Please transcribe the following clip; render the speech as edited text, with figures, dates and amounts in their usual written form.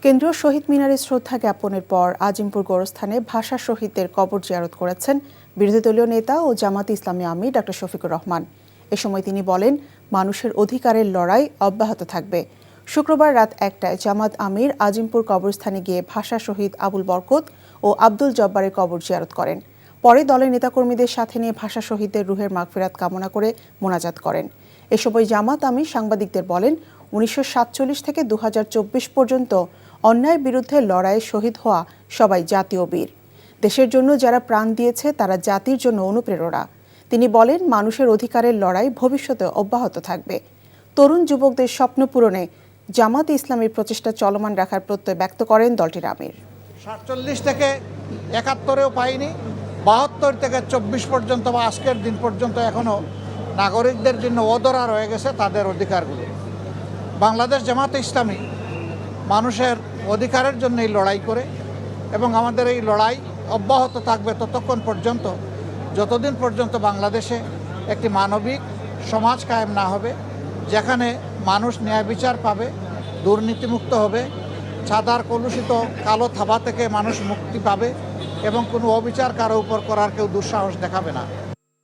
কেন্দ্রীয় শহীদ মিনারে শ্রদ্ধা জ্ঞাপনের পর আজিমপুর গোরস্থানে ভাষা শহীদদের কবর জিয়ারত করেছেন বিরোধী দলীয় নেতা ও জামাত ইসলামী আমির ডক্টর শফিকুর রহমান। এ সময় তিনি বলেন, মানুষের অধিকারের লড়াই অব্যাহত থাকবে। শুক্রবার রাত ১টায় জামাত আমির আজিমপুর কবরস্থানে গিয়ে ভাষা শহীদ আবুল বরকত ও আব্দুল জব্বারের কবর জিয়ারত করেন। পরে দলের নেতাকর্মীদের সাথে নিয়ে ভাষা শহীদদের রুহের মাগফিরাত কামনা করে মোনাজাত করেন। এ সময় জামাত আমির সাংবাদিকদের বলেন, ১৯৪৭ থেকে ২০২৪ পর্যন্ত অন্যায়ের বিরুদ্ধে লড়াইয়ে শহীদ হওয়া সবাই জাতীয় বীর। দেশের জন্য যারা প্রাণ দিয়েছে তারা জাতির জন্য অনুপ্রেরণা। তিনি বলেন, মানুষের অধিকারের লড়াই ভবিষ্যতে অব্যাহত থাকবে। তরুণ যুবকদের স্বপ্ন পূরণে জামাত ইসলামীর প্রচেষ্টা চলমান রাখার প্রত্যয় ব্যক্ত করেন দলটির আমির। ৪৭ থেকে ৭১-এও পাইনি, ৭২ থেকে ২৪ পর্যন্ত বা আজকের দিন পর্যন্ত এখনও নাগরিকদের জন্য অধরা রয়ে গেছে তাদের অধিকারগুলো। বাংলাদেশ জামাত ইসলামী মানুষের অধিকারের জন্যই লড়াই করে এবং আমাদের এই লড়াই অব্যাহত থাকবে ততক্ষণ পর্যন্ত, যতদিন পর্যন্ত বাংলাদেশে একটি মানবিক সমাজ কায়েম না হবে, যেখানে মানুষ ন্যায় বিচার পাবে, দুর্নীতিমুক্ত হবে, ছাদার কলুষিত কালো থাবা থেকে মানুষ মুক্তি পাবে এবং কোনো অবিচার কারো উপর করার কেউ দুঃসাহস দেখাবে না।